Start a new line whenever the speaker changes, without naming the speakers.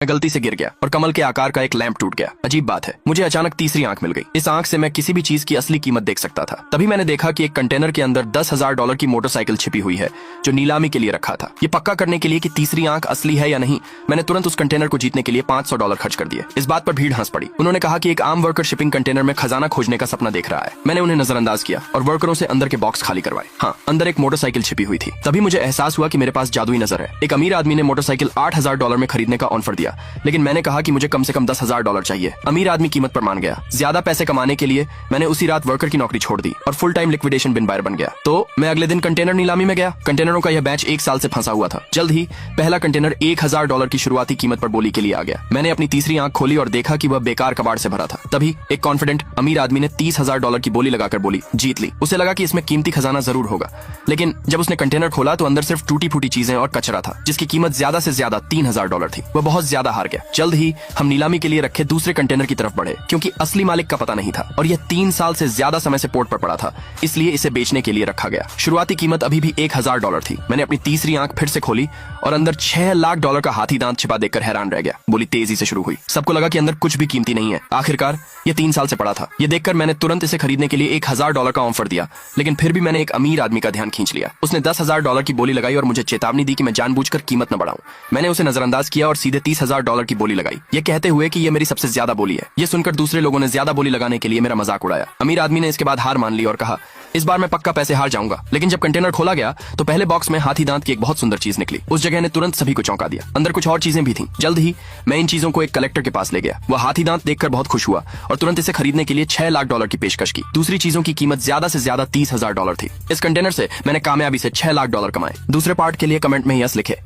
मैं गलती से गिर गया और कमल के आकार का एक लैंप टूट गया। अजीब बात है, मुझे अचानक तीसरी आंख मिल गई। इस आंख से मैं किसी भी चीज की असली कीमत देख सकता था। तभी मैंने देखा कि एक कंटेनर के अंदर $10,000 की मोटरसाइकिल छिपी हुई है जो नीलामी के लिए रखा था। ये पक्का करने के लिए कि तीसरी आंख असली है या नहीं, मैंने तुरंत उस कंटेनर को जीतने के लिए $500 खर्च कर दिए। इस बात पर भीड़ हंस पड़ी। उन्होंने कहा कि एक आम वर्कर शिपिंग कंटेनर में खजाना खोजने का सपना देख रहा है। मैंने उन्हें नजरअंदाज किया और वर्करों से अंदर के बॉक्स खाली करवाए। हाँ, अंदर एक मोटरसाइकिल छिपी हुई थी। तभी मुझे एहसास हुआ कि मेरे पास जादुई नजर है। एक अमीर आदमी ने मोटरसाइकिल $8,000 में खरीदने का ऑफर दिया, लेकिन मैंने कहा कि मुझे कम से कम $10,000 चाहिए। अमीर आदमी कीमत पर मान गया। ज्यादा पैसे कमाने के लिए मैंने उसी रात वर्कर की नौकरी छोड़ दी और फुल टाइम लिक्विडेशन बिन बायर बन गया। तो मैं अगले दिन कंटेनर नीलामी में गया। कंटेनरों का यह बैच 1 साल से फंसा हुआ था। जल्द ही पहला कंटेनर $1,000 की शुरुआती कीमत पर बोली के लिए आ गया। मैंने अपनी तीसरी आंख खोली और देखा कि वह बेकार कबाड़ से भरा था। तभी एक कॉन्फिडेंट अमीर आदमी ने $30,000 की बोली लगाकर बोली जीत ली। उसे लगा कि इसमें कीमती खजाना जरूर होगा, लेकिन जब उसने कंटेनर खोला तो अंदर सिर्फ टूटी फूटी चीजें और कचरा था जिसकी कीमत ज्यादा से ज्यादा $3,000 थी। वह बहुत ज्यादा हार गया। जल्द ही हम नीलामी के लिए रखे दूसरे कंटेनर की तरफ बढ़े, क्योंकि असली मालिक का पता नहीं था और यह 3 साल से ज्यादा समय से पोर्ट पर पड़ा था, इसलिए इसे बेचने के लिए रखा गया। शुरुआती कीमत अभी भी $1,000 थी। मैंने अपनी तीसरी आंख फिर से खोली और अंदर $6 लाख का हाथी दांत छिपा देखकर हैरान रह गया। बोली तेजी से शुरू हुई। सबको लगा कि अंदर कुछ भी कीमती नहीं है। आखिरकार यह 3 साल से पड़ा था। यह देखकर मैंने तुरंत इसे खरीदने के लिए $1,000 का ऑफर दिया, लेकिन फिर भी मैंने एक अमीर आदमी का ध्यान खींच लिया। उसने $10,000 की बोली लगाई और मुझे चेतावनी दी कि मैं जानबूझकर कीमत न बढ़ाऊं। मैंने उसे नजरअंदाज किया और सीधे $30,000 की बोली लगाई, यह कहते हुए कि यह मेरी सबसे ज्यादा बोली है। यह सुनकर दूसरे लोगों ने ज्यादा बोली लगाने के लिए मेरा मजाक उड़ाया। अमीर आदमी ने इसके बाद हार मान ली और कहा इस बार मैं पक्का पैसे हार जाऊंगा। लेकिन जब कंटेनर खोला गया तो पहले बॉक्स में हाथी दांत की एक बहुत सुंदर चीज निकली। उस जगह ने तुरंत सभी को चौंका दिया। अंदर कुछ और चीजें भी थीं। जल्द ही मैं इन चीजों को एक कलेक्टर के पास ले गया। वह हाथी दांत देखकर बहुत खुश हुआ और तुरंत इसे खरीदने के लिए $6 लाख की पेशकश की। दूसरी चीजों की कीमत ज्यादा से ज्यादा $30,000 थी। इस कंटेनर से मैंने कामयाबी से $6 लाख कमाए। दूसरे पार्ट के लिए कमेंट में यस लिखे।